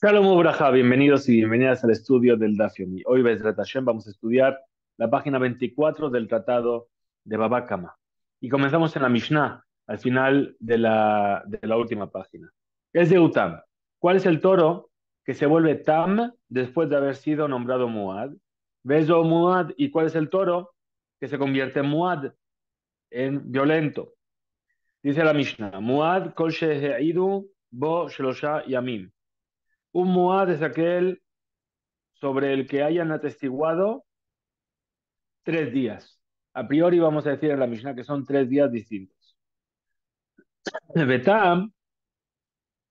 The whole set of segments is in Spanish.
Shalom Ubraja, bienvenidos y bienvenidas al estudio del Daf Yomi. Hoy, Bezrat Hashem, vamos a estudiar la página 24 del Tratado de Baba Kama. Y comenzamos en la Mishnah, al final de la última página. Es de Utam. ¿Cuál es el toro que se vuelve Tam después de haber sido nombrado Muad? Bezo Muad. ¿Y cuál es el toro que se convierte en Muad, en violento? Dice la Mishnah, Muad kol shehe'idu bo shelosha yamim. Un Muad es aquel sobre el que hayan atestiguado 3 días. A priori vamos a decir en la Mishnah que son 3 días distintos. Betam,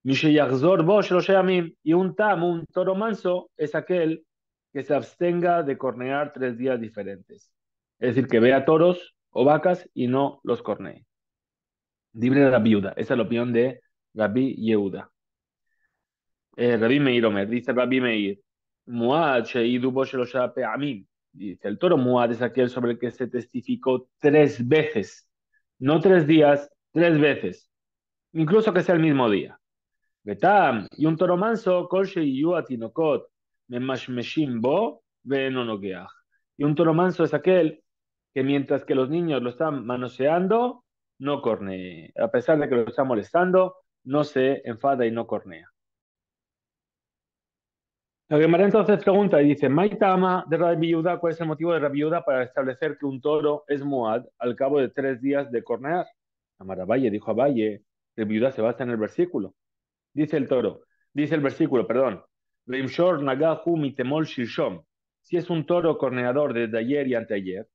Misheyachzor Bosh Yamim, y un tam, un toro manso, es aquel que se abstenga de cornear 3 días diferentes. Es decir, que vea toros o vacas y no los cornee. Libre Rabbi Yehuda. Esa es la opinión de Rabbi Yehuda. Rabbi Meir Omer, dice Rabbi Meir, Muad Sheidu Bosh Pe'amim. Dice, el toro Muad es aquel sobre el que se testificó 3 veces, no 3 días, 3 veces, incluso que sea el mismo día. Betam, y un toro manso, Kol Sheyu Atinokot, Memashmeshim Bo, Ve'enonogeach. Y un toro manso es aquel que mientras que los niños lo están manoseando, no cornea. A pesar de que lo está molestando, no se enfada y no cornea. La Gemara entonces pregunta y dice, Maitama de Rabbi Yehuda, ¿cuál es el motivo de Rabbi Yehuda para establecer que un toro es muad al cabo de 3 días de cornear? Amar Abaye, dijo Abaye, Rabbi Yehuda se basa en el versículo. Dice el toro, dice el versículo, perdón, Rimshor nagahu mitemol shirshom. Si es un toro corneador desde ayer y anteayer,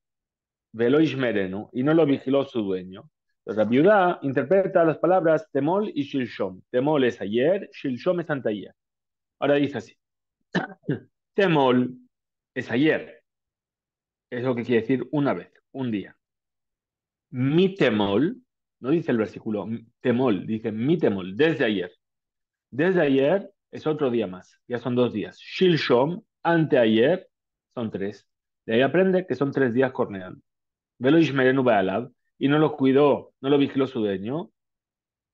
velo ishmerenu, y no lo vigiló su dueño. Entonces, Rabbi Yehuda interpreta las palabras temol y shirshom. Temol es ayer, shirshom es anteayer. Ahora dice así. Temol es ayer, es lo que quiere decir una vez, un día. Mi temol, no dice el versículo temol, dice mi temol, desde ayer. Desde ayer es otro día más, ya son 2 días. Shilshom, anteayer, son 3. De ahí aprende que son 3 días corneando. Velo ishmerenu ba'alav, y no lo cuidó, no lo vigiló su dueño.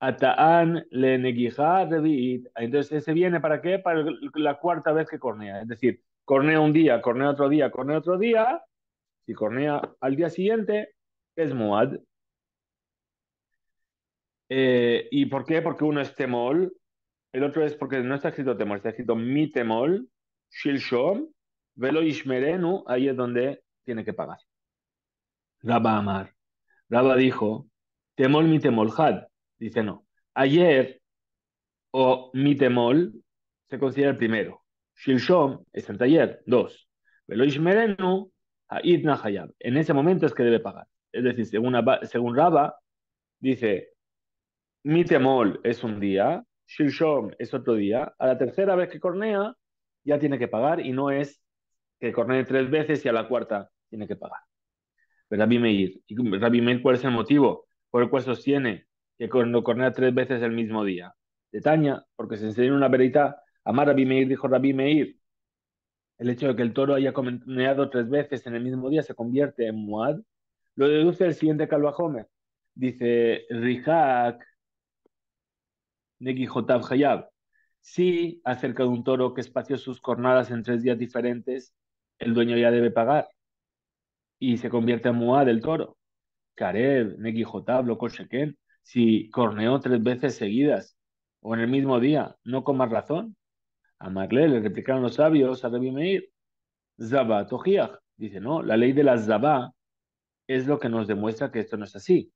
Ata'an le negija revi'it. Entonces, ese viene ¿para qué? Para la cuarta vez que cornea. Es decir, cornea un día, cornea otro día, cornea otro día. Si cornea al día siguiente, es Muad. ¿Y por qué? Porque uno es Temol, el otro es porque no está escrito Temol, está escrito Mi Temol, Shilshom, Velo Ishmerenu, ahí es donde tiene que pagar. Rabba Amar. Rabba dijo, Temol Mi Temol Had. Dice no. Ayer o Mi Temol se considera el primero. Shilshom es el taller, dos. Velo Ishmerenu, Haidna Hayab. En ese momento es que debe pagar. Es decir, según Rabba, dice, mi temol es un día, Shilshom es otro día, a la tercera vez que cornea ya tiene que pagar y no es que cornee 3 veces y a la cuarta tiene que pagar. Pero Rabbi Meir, ¿y Rabbi Meir cuál es el motivo por el cual sostiene que cuando cornea 3 veces el mismo día? De Taña, porque se enseña una verita, Amar Rabbi Meir dijo Rabbi Meir, el hecho de que el toro haya corneado 3 veces en el mismo día se convierte en Muad, lo deduce el siguiente Kalvajomer. Dice, Rijak Neki Jotab Hayab. Si acerca de un toro que espació sus cornadas en 3 días diferentes, el dueño ya debe pagar y se convierte en Muad del toro. Kareb, Neki Jotab, Loco Sheken. Si corneó 3 veces seguidas o en el mismo día, no con más razón. A Marle le replicaron los sabios a Rabbi Meir. Zabá Tojiach. Dice, no, la ley de la Zabá es lo que nos demuestra que esto no es así.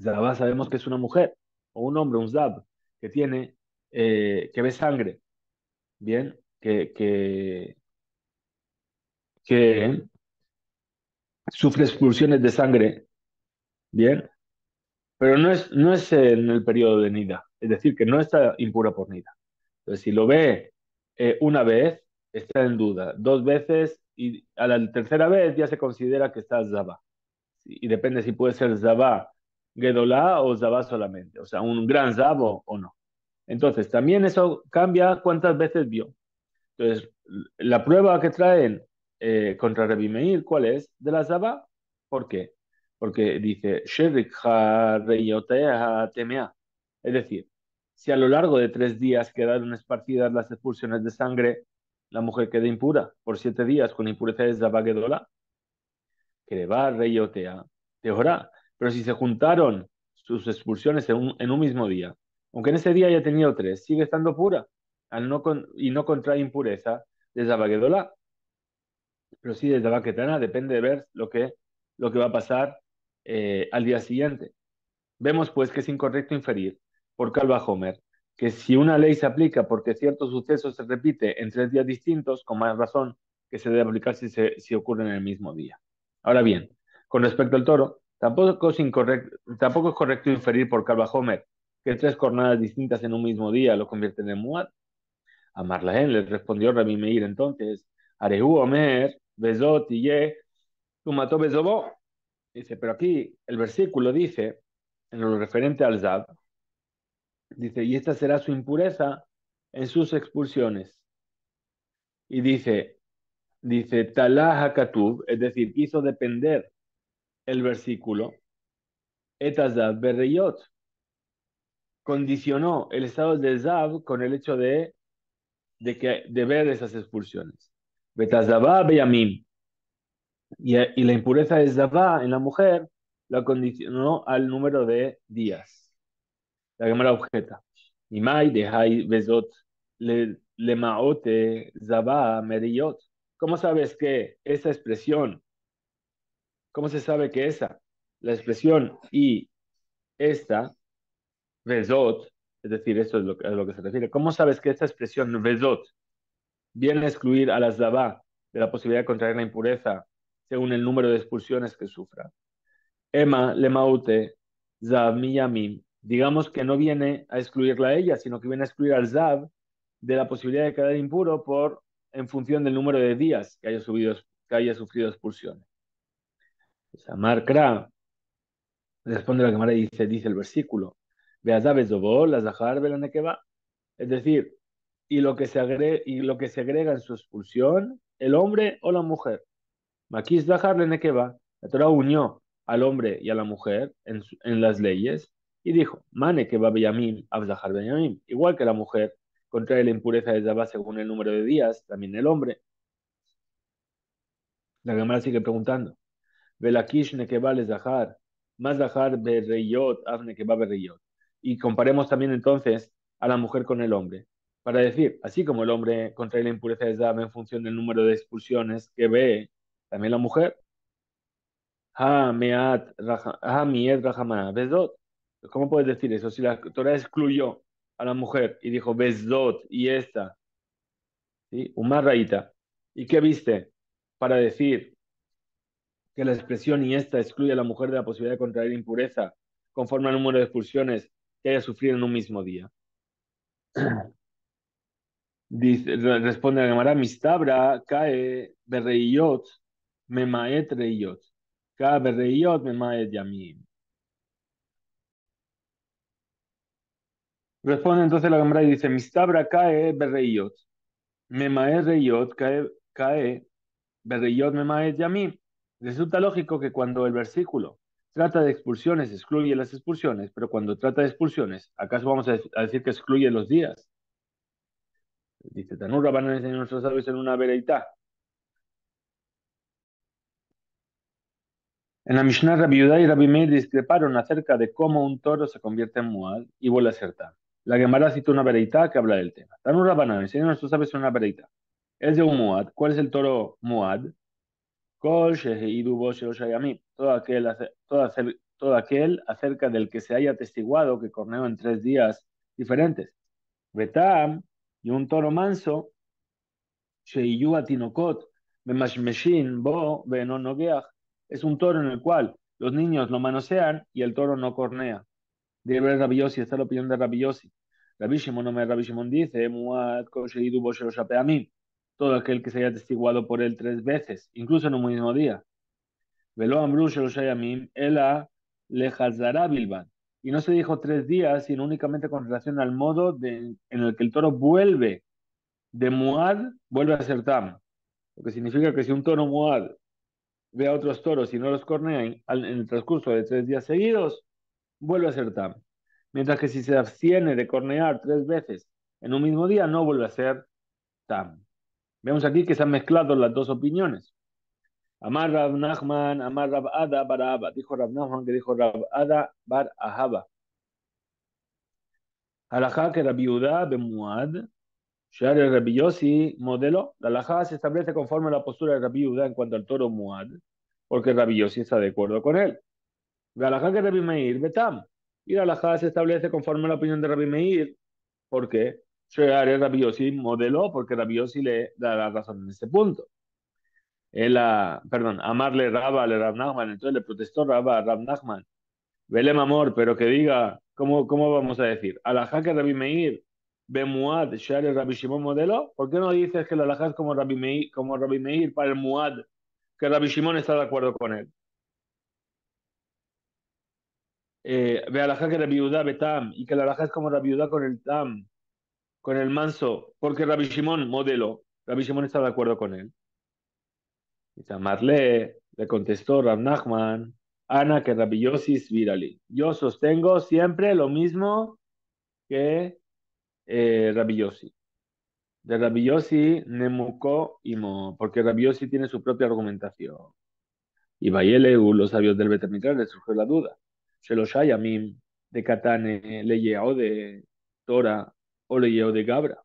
Zabá sabemos que es una mujer o un hombre, un Zab, que tiene, que ve sangre. Bien, que sufre expulsiones de sangre, bien, pero no es en el periodo de nida, es decir, que no está impura por nida. Entonces, si lo ve una vez, está en duda, 2 veces y a la tercera vez ya se considera que está Zabá. Y depende si puede ser Zabá Gedolá o Zabá solamente, o sea, un gran Zabo o no. Entonces, también eso cambia cuántas veces vio. Entonces, la prueba que traen contra Rabbi Meir, ¿cuál es? De la Zaba. ¿Por qué? Porque dice, "Sherik ha reyotea temea". Es decir, Si a lo largo de 3 días quedaron esparcidas las expulsiones de sangre, la mujer queda impura por 7 días con impureza de Zabagedola, que le va a reyotea, teorá. Pero si se juntaron sus expulsiones en un mismo día, aunque en ese día haya tenido 3, sigue estando pura y no contrae impureza de Zabagedola. Pero sí, desde Baquetana depende de ver lo que va a pasar al día siguiente. Vemos pues que es incorrecto inferir por Calva Homer que si una ley se aplica porque cierto suceso se repite en 3 días distintos, con más razón que se debe aplicar si ocurre en el mismo día. Ahora bien, con respecto al toro, tampoco es correcto inferir por Calva Homer que 3 jornadas distintas en un mismo día lo convierten en muad. A Marlaen le respondió Rabbi Meir entonces, Arehu Omer, Bezot y Ye, tu mató Bezobó. Dice, pero aquí el versículo dice, en lo referente al Zab, dice, y esta será su impureza en sus expulsiones. Y dice, Talah HaKatub, es decir, quiso depender el versículo, Etazab Berreyot, condicionó el estado de Zab con el hecho de ver esas expulsiones. Betazabá Beyamim, y la impureza de Zabá en la mujer la condicionó al número de días. La Gemara objeta. Imai de Hai Bezot le maote Zabá Meriyot. ¿Cómo sabes que esa expresión, cómo se sabe que la expresión y esta, Bezot, es decir, esto es a lo que se refiere, ¿cómo sabes que esta expresión Bezot viene a excluir a la Zabá de la posibilidad de contraer la impureza según el número de expulsiones que sufra? Emma Lemaute, Zav Miyamim, digamos que no viene a excluirla a ella, sino que viene a excluir al Zav de la posibilidad de quedar impuro en función del número de días que haya sufrido expulsión. Amar Kra responde la Gemara y dice el versículo, Beazav Ezobó, la Zahar Belanekeba, es decir, y lo que se agrega en su expulsión, el hombre o la mujer. Maquis Zahar Lenekeba, la Torah unió al hombre y a la mujer en las leyes y dijo, Mane que va Benjamín, Abzahar Benjamín, igual que la mujer contrae la impureza de Zabá según el número de días, también el hombre. La Gemara sigue preguntando, Velakish Nekeba le Zahar, más Zahar Berreyot, Av Nekeba Berreyot. Y comparemos también entonces a la mujer con el hombre. Para decir, así como el hombre contrae la impureza de Zabá en función del número de expulsiones que ve, también la mujer Ha miet rajamana, Bezdot. ¿Cómo puedes decir eso? Si la Torah excluyó a la mujer y dijo Bezdot y esta, ¿sí? Umar raíta. ¿Y qué viste para decir que la expresión y esta excluye a la mujer de la posibilidad de contraer impureza conforme al número de expulsiones que haya sufrido en un mismo día? Responde la Gemara, Mistabra cae berreiyot memaet reiyot. Cae berreiyot memaet yamim. Responde entonces la Gemara y dice, Mistabra cae berreyot, memae reyot cae berreyot memae yamim. Resulta lógico que cuando el versículo trata de expulsiones, excluye las expulsiones, pero cuando trata de expulsiones, ¿acaso vamos a decir que excluye los días? Dice, Tanur van a enseñar nuestros sabios en una vereitá. En la Mishnah, Rabbi Yudá y Rabbi Meir discreparon acerca de cómo un toro se convierte en muad y vuelve a ser tam. La Gemara cita una vereitá que habla del tema. Tanur Rabbanan enseñan nuestros sabios en una vereitá. Es de un muad. ¿Cuál es el toro muad? Kol sheheidu bo shelosh hayamim. Todo aquel acerca del que se haya atestiguado que corneó en 3 días diferentes. Betam, y un toro manso, sheiyu atinokot, memashmeshin bo beno nogeach. Es un toro en el cual los niños lo manosean y el toro no cornea. Debe Rabbi Yossi, esta es la opinión de Rabbi Yossi. Rabbi Shimon dice, Muad kol sheidu bo shelosh hayamim. Todo aquel que se haya atestiguado por él 3 veces, incluso en un mismo día. Velo Amru Shalosh Yamim, Ela Lehazara Bilban. Y no se dijo 3 días, sino únicamente con relación al modo en el que el toro vuelve de Muad, vuelve a ser Tam. Lo que significa que si un toro Muad ve a otros toros y no los cornea en el transcurso de 3 días seguidos, vuelve a ser Tam. Mientras que si se abstiene de cornear 3 veces en un mismo día, no vuelve a ser tam. Vemos aquí que se han mezclado las dos opiniones. Amar Rab Nachman, Amar Rab Ada bar Abba. Dijo Rab Nachman que dijo Rab Ada bar Ahaba. Halajá que Rabbi Yehuda bemuad. Share Rabbi Yossi, modelo. La halajá se establece conforme a la postura de Rabbi Yehuda en cuanto al toro muad, porque Rabbi Yossi está de acuerdo con él. La halajá que Rabbi Meir betam. Y la halajá se establece conforme a la opinión de Rabbi Meir, porque Share Rabbi Yossi modelo, porque Rabbi Yossi le da la razón en este punto. Perdón, amarle Raba le Rab Nachman, entonces le protestó Raba a Rab Nachman. Velem amor, pero que diga, ¿cómo vamos a decir? Alajá que Rabbi Meir, Bemuad, Share Rabbi Shimon modelo. ¿Por qué no dices que la alajá es como Rabbi Meir para el Muad, que Rabbi Shimon está de acuerdo con él? Ve alajá que Rabbi Yehuda Betam, y que la alajá es como Rabbi Yehuda con el Tam, con el manso, porque Rabbi Shimon modelo, Rabbi Shimon está de acuerdo con él. Y Samarle le contestó Rab Nachman, Ana que Rabbi Yossi Virali. Yo sostengo siempre lo mismo que Rabbi Yossi. De Rabbi Yossi, Nemuko Imo, porque Rabbi Yossi tiene su propia argumentación. Y Bayeleu, los sabios del Betamikra, les surgió la duda. Sheloshayamim, de Katane, Leyeo de Tora o Leyeo de Gabra.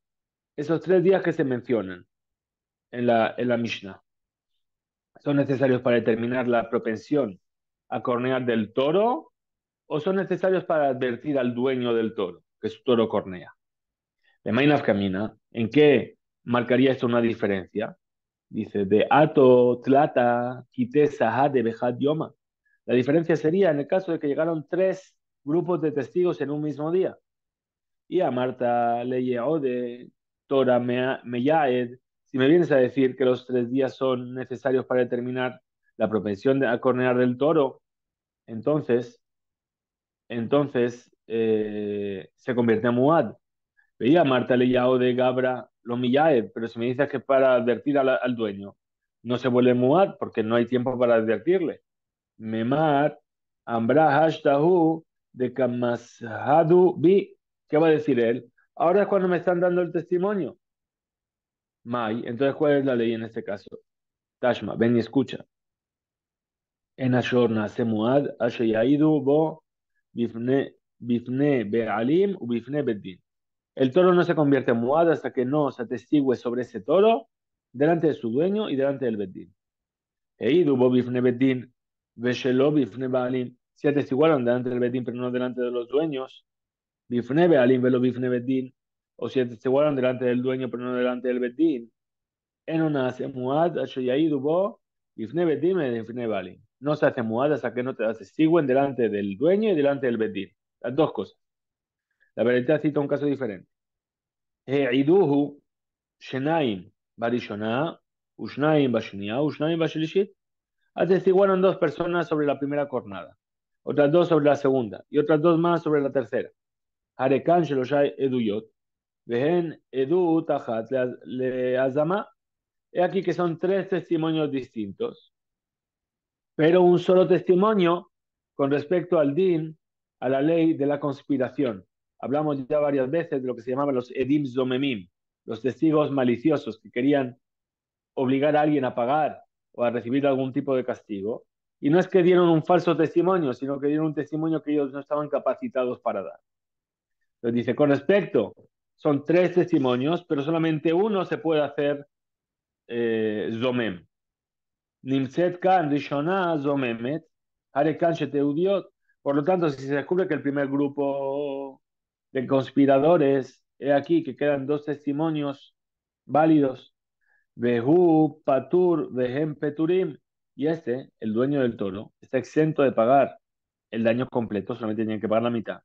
Esos 3 días que se mencionan en la Mishnah son necesarios para determinar la propensión a cornear del toro o son necesarios para advertir al dueño del toro que su toro cornea. De Mainaf Camina, ¿en qué marcaría esto una diferencia? Dice, de Ato, Tlata, Kite, Sahad, de Bejad, Yoma. La diferencia sería en el caso de que llegaron 3 grupos de testigos en un mismo día. Y a Marta Leyeo de Tora Meyaed, si me vienes a decir que los 3 días son necesarios para determinar la propensión a cornear del toro, entonces se convierte en Muad. Veía a Marta Leyao de Gabra lo Millaed, pero si me dices que para advertir al dueño no se vuelve Muad porque no hay tiempo para advertirle. Memar, Ambra Hashtahu de Kamashadu Bi. ¿Qué va a decir él? Ahora es cuando me están dando el testimonio. Mai, entonces ¿cuál es la ley en este caso? Tashma, ven y escucha. En Ashor nace Muad, Asheyaidu Bo, Bifne Be'alim u Bifne Beddin. El toro no se convierte en muad hasta que no se atestigue sobre ese toro delante de su dueño y delante del bedín. Eidu bifne bedín, veshelo bifne baalim. Si atestiguaron delante del bedín pero no delante de los dueños, bifne baalim velo bifne bedín. O si atestiguaron delante del dueño pero no delante del bedín, en una hace muad, asheyaidu bo, bifne bedín, bifne baalim. No se hace muad hasta que no te atestiguen delante del dueño y delante del bedín. Las dos cosas. La verdad cita un caso diferente. Eiduhu Shenaim Barishona, Ushnaim Bashnia, Ushnaim Bashilishit. Atestiguaron 2 personas sobre la primera jornada, otras 2 sobre la segunda y otras 2 más sobre la tercera. Harekan Sheloshai Eduyot, Vehen Edu Tajat le Azama. He aquí que son 3 testimonios distintos, pero un solo testimonio con respecto al din, a la ley de la conspiración. Hablamos ya varias veces de lo que se llamaban los Edim Zomemim, los testigos maliciosos que querían obligar a alguien a pagar o a recibir algún tipo de castigo. Y no es que dieron un falso testimonio, sino que dieron un testimonio que ellos no estaban capacitados para dar. Entonces dice, con respecto, son 3 testimonios, pero solamente uno se puede hacer zomem. Nimset kan rishona zomemet, harekan sheteudiot. Por lo tanto, si se descubre que el primer grupo de conspiradores, he aquí que quedan 2 testimonios válidos, Vehu Patur Vehem Peturim. Y el dueño del toro, está exento de pagar el daño completo, solamente tienen que pagar la mitad.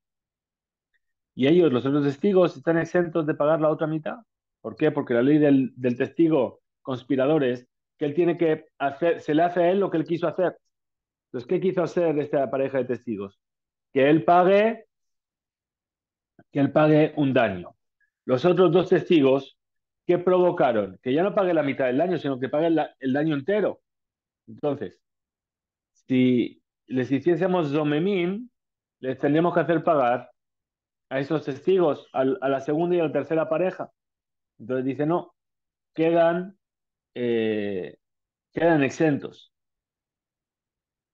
Y ellos, los otros testigos, están exentos de pagar la otra mitad. ¿Por qué? Porque la ley del testigo conspirador es que él tiene que hacer, se le hace a él lo que él quiso hacer. Entonces, ¿qué quiso hacer esta pareja de testigos? Que él pague, que él pague un daño. Los otros 2 testigos, ¿qué provocaron? Que ya no pague la mitad del daño, sino que pague el daño entero. Entonces, si les hiciésemos Zomemim, les tendríamos que hacer pagar a esos testigos, a la segunda y a la tercera pareja. Entonces dice, no, quedan, eh, quedan exentos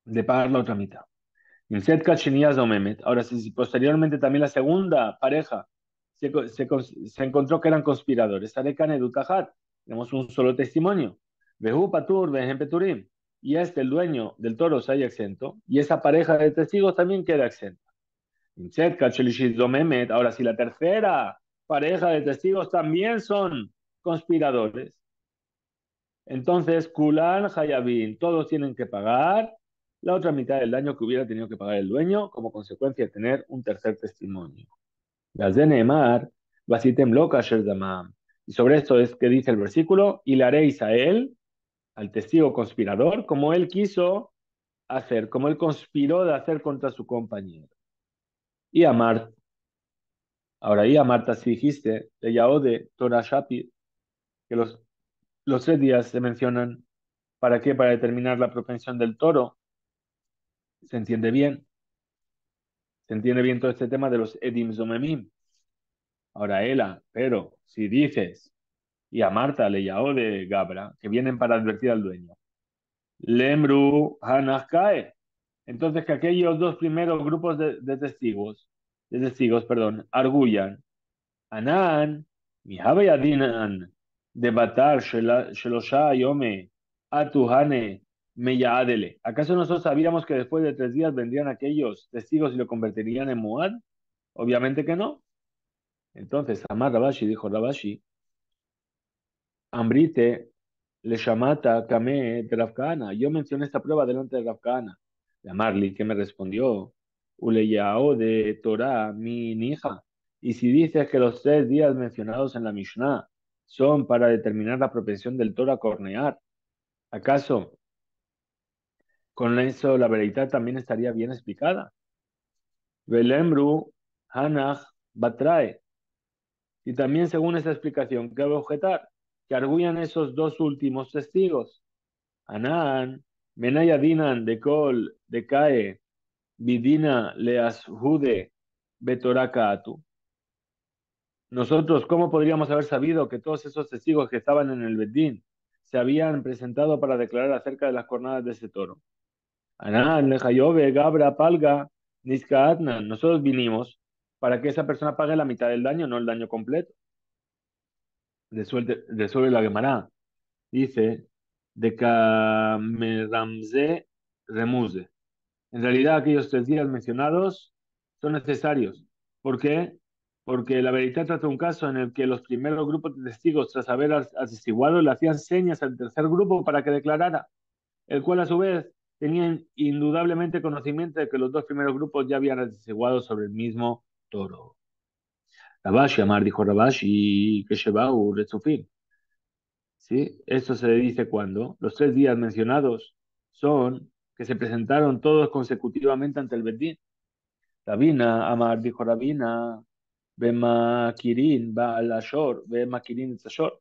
de pagar la otra mitad. Inset Shenias o Mehmet. Ahora, si posteriormente también la segunda pareja se encontró que eran conspiradores, Arekan Edutahat, tenemos un solo testimonio. Vehu Patur, Vehem Peturim. Y el dueño del toro, se haya exento, y esa pareja de testigos también queda exenta. Inset Shelishit o Mehmet. Ahora, si la tercera pareja de testigos también son conspiradores, entonces, Kulan Hayabin, todos tienen que pagar la otra mitad del daño que hubiera tenido que pagar el dueño como consecuencia de tener un tercer testimonio. Las de Neemar, Basitem Loka Sherdamam. Y sobre esto es que dice el versículo, y le haréis a él, al testigo conspirador, como él quiso hacer, como él conspiró de hacer contra su compañero. Y a Marta, ahora y a Marta, si dijiste, de Yaode, Torah Shapir, que los 3 días se mencionan, ¿para qué? Para determinar la propensión del toro. Se entiende bien, se entiende bien todo este tema de los Edim Zomemim. Ahora, Ela, pero si dices, y a Marta le llamó de Gabra, que vienen para advertir al dueño, Lemru Hanakae, entonces que aquellos dos primeros grupos de testigos, perdón, arguyan, Anan, Mihabe Yadinan, de Batar, Shelosha Yome, Atuhane, Meyaadele. ¿Acaso nosotros sabíamos que después de 3 días vendrían aquellos testigos y lo convertirían en Muad? Obviamente que no. Entonces, Amar Rabashi dijo Rabashi, Ambrite le llamata Kame de Rafkana. Yo mencioné esta prueba delante de Rafkana. De Amarli, que me respondió, Uleyao de Torah, mi hija. Y si dices que los 3 días mencionados en la Mishnah son para determinar la propensión del Torah a cornear, ¿acaso con eso la veredad también estaría bien explicada? Velembru Hanach Batrae. Y también según esa explicación, cabe objetar que arguyan esos dos últimos testigos. Anán, Menaya Dinan de Kol, de Kae, Vidina Leashude, Betoraka Atu. Nosotros, ¿cómo podríamos haber sabido que todos esos testigos que estaban en el Bedín se habían presentado para declarar acerca de las jornadas de ese toro? Anán, Lejayove, Gabra, Palga, Niska Adnan. Nosotros vinimos para que esa persona pague la mitad del daño, no el daño completo. Resuelve la Gemara. Dice, de Kameramze Remuse. En realidad, aquellos 3 días mencionados son necesarios. ¿Por qué? Porque la verdad trata un caso en el que los primeros grupos de testigos, tras haber atestiguado, le hacían señas al tercer grupo para que declarara, el cual a su vez tenía indudablemente conocimiento de que los dos primeros grupos ya habían atestiguado sobre el mismo toro. Rabashi, Amar dijo Rabashi, que Shebau, Retzufim. ¿Sí? Esto se dice cuando los 3 días mencionados son que se presentaron todos consecutivamente ante el Bedín. Rabina, Amar dijo Rabina, Bema Kirin, Baal Ashor, Bema Kirin Tzashor.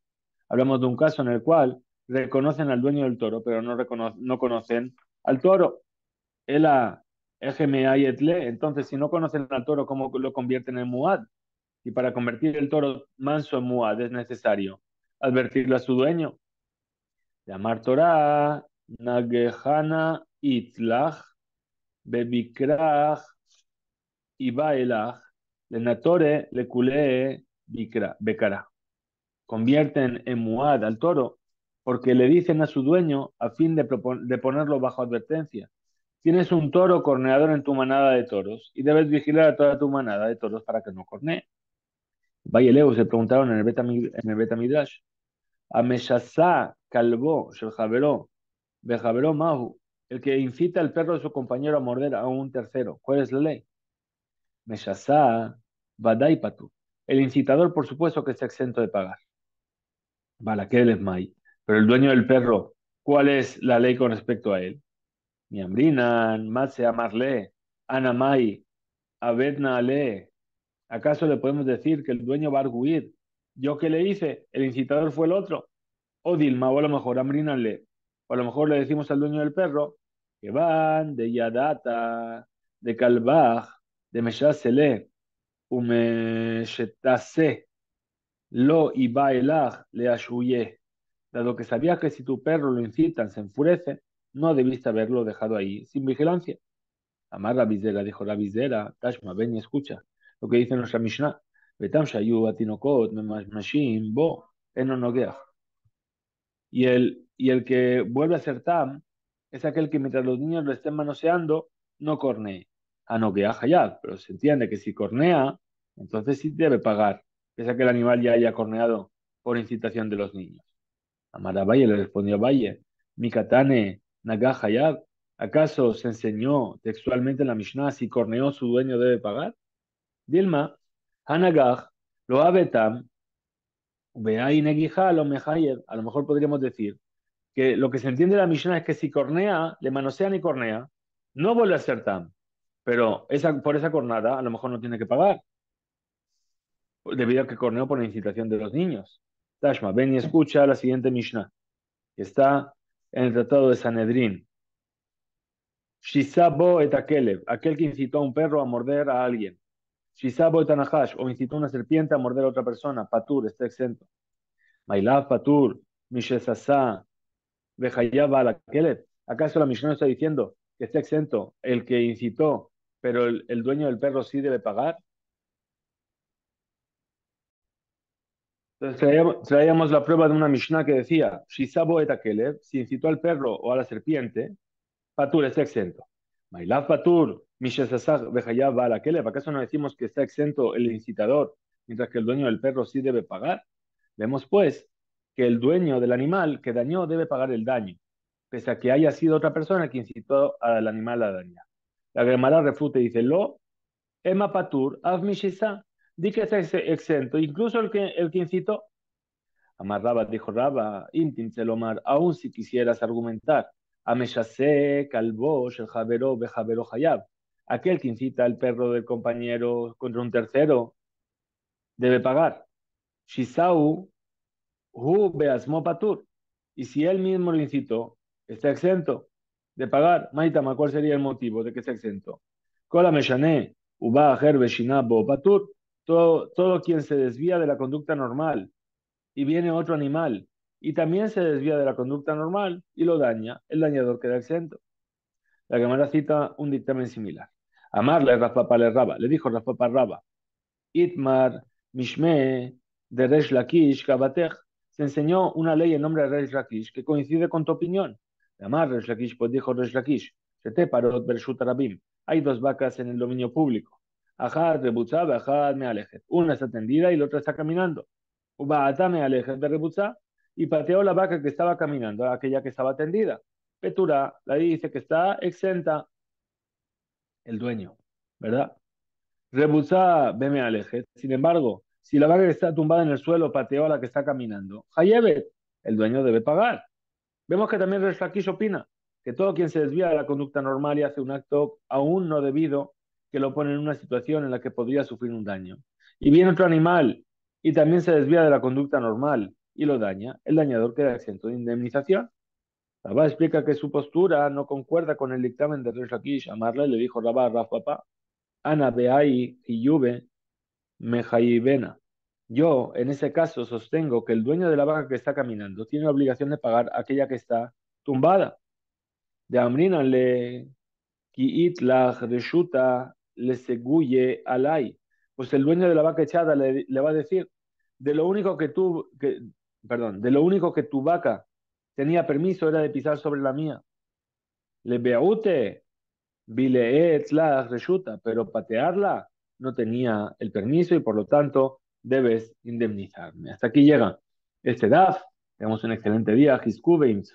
Hablamos de un caso en el cual reconocen al dueño del toro, pero no conocen al toro. Ela, Ejeme Ayetle. Entonces, si no conocen al toro, ¿cómo lo convierten en Muad? Y para convertir el toro manso en Muad es necesario advertirle a su dueño. Llamar Torah, Nagehana Itlach, Bebikrach, Ibaelach, Lenatore, Lekule, Bekara. Convierten en Muad al toro porque le dicen a su dueño a fin de ponerlo bajo advertencia. Tienes un toro corneador en tu manada de toros y debes vigilar a toda tu manada de toros para que no cornee. Leo se preguntaron en el Betamidrash. Ameshasá Calvo, Shel Javeró, Bejaveró Mahu, el que incita al perro de su compañero a morder a un tercero. ¿Cuál es la ley? Meshasá Badaipatu. El incitador, por supuesto, que está exento de pagar. Balaquel es May. Pero el dueño del perro, ¿cuál es la ley con respecto a él? Miambrinan, Matse Amarle, Anamai, Abedna Ale. ¿Acaso le podemos decir que el dueño va a arguir? ¿Yo qué le hice? El incitador fue el otro. O Dilma, o a lo mejor Amrínale. O a lo mejor le decimos al dueño del perro que van de Yadata, de Kalbaj, de Meshasele. Umeshetase lo iba elach le ashuye. Dado que sabía que si tu perro lo incitan, se enfurece, no debiste haberlo dejado ahí sin vigilancia. Amar la visera, dijo la visera, Tashma, ven y escucha lo que dice nuestra Mishnah. Betam shayu atinokot memashmashim bo eno nogeach. Y el que vuelve a ser tam es aquel que mientras los niños lo estén manoseando, no cornee. A nogeach hayab, pero se entiende que si cornea, entonces sí debe pagar, pese a que el animal ya haya corneado por incitación de los niños. Amar Abaye le respondió Abaye, Mikatane Nagah Hayab, ¿acaso se enseñó textualmente en la Mishnah si corneó su dueño debe pagar? Dilma, Hanagah, lo abetam, veai negija lo mehayer. A lo mejor podríamos decir que lo que se entiende de la Mishnah es que si cornea, le manosean y cornea, no vuelve a ser tam, pero por esa cornada a lo mejor no tiene que pagar, debido a que corneó por la incitación de los niños. Tashma, ven y escucha la siguiente Mishnah, que está en el Tratado de Sanedrín. Shisabo et akelev, aquel que incitó a un perro a morder a alguien. Shisabo et anahash, o incitó a una serpiente a morder a otra persona. Patur, está exento. Mailav patur, mishesasa, vejayaba al akelev. ¿Acaso la Mishnah está diciendo que está exento el que incitó, pero el dueño del perro sí debe pagar? Entonces traíamos la prueba de una Mishnah que decía, Shisabo et akelev, si incitó al perro o a la serpiente, Patur está exento. Mailav Patur, Mishesasach Behayav Bala Keleb. ¿Acaso no decimos que está exento el incitador, mientras que el dueño del perro sí debe pagar? Vemos pues que el dueño del animal que dañó debe pagar el daño, pese a que haya sido otra persona que incitó al animal a dañar. La Gemara refuta y dice: Lo, Ema Patur, Av Mishisa, di que está exento, incluso el que incitó. Amar Raba dijo Raba, Intin Selomar, aún si quisieras argumentar, Ameshase, Calvo, el Javero, Bejavero Hayab, aquel que incita al perro del compañero contra un tercero, debe pagar. Shisau, Hu Beasmo Patur, y si él mismo lo incitó, está exento de pagar. Maitama, ¿cuál sería el motivo de que esté exento? Kola Meshane, Uba Aher Beshinabo Patur, todo quien se desvía de la conducta normal y viene otro animal y también se desvía de la conducta normal y lo daña, el dañador queda exento. La Gemara cita un dictamen similar. Amarle Rafa le Raba, le dijo Rafa Raba, Itmar Mishme de Resh Lakish Kabatech, se enseñó una ley en nombre de Resh Lakish que coincide con tu opinión. Amar Resh Lakish, pues dijo Resh Lakish, se te paró Bershut Arabim, hay dos vacas en el dominio público. Ajad rebutzada, ajad me alejet. Una está tendida y la otra está caminando. Ubaatame alejet de rebuzá y pateó la vaca que estaba caminando, aquella que estaba tendida. Petura, la dice que está exenta el dueño, ¿verdad? Rebuzá, veme alejet. Sin embargo, si la vaca que está tumbada en el suelo pateó a la que está caminando, Hayebet, el dueño debe pagar. Vemos que también Resh Lakish opina que todo quien se desvía de la conducta normal y hace un acto aún no debido, que lo pone en una situación en la que podría sufrir un daño. Y viene otro animal y también se desvía de la conducta normal y lo daña, el dañador queda exento de indemnización. Rabá explica que su postura no concuerda con el dictamen de Resh Lakish. Amarle le dijo Rabá a Raf Papá, Ana Beai y Yuve Mejaibena. Yo, en ese caso, sostengo que el dueño de la vaca que está caminando tiene la obligación de pagar aquella que está tumbada. De Amrina le kiit la reshuta le seguye alay. Pues el dueño de la vaca echada le va a decir, de lo único perdón, de lo único que tu vaca tenía permiso era de pisar sobre la mía. Le beaute bileet la reshuta, pero patearla no tenía el permiso y por lo tanto debes indemnizarme. Hasta aquí llega este DAF. Tenemos un excelente día. Hiskubeims.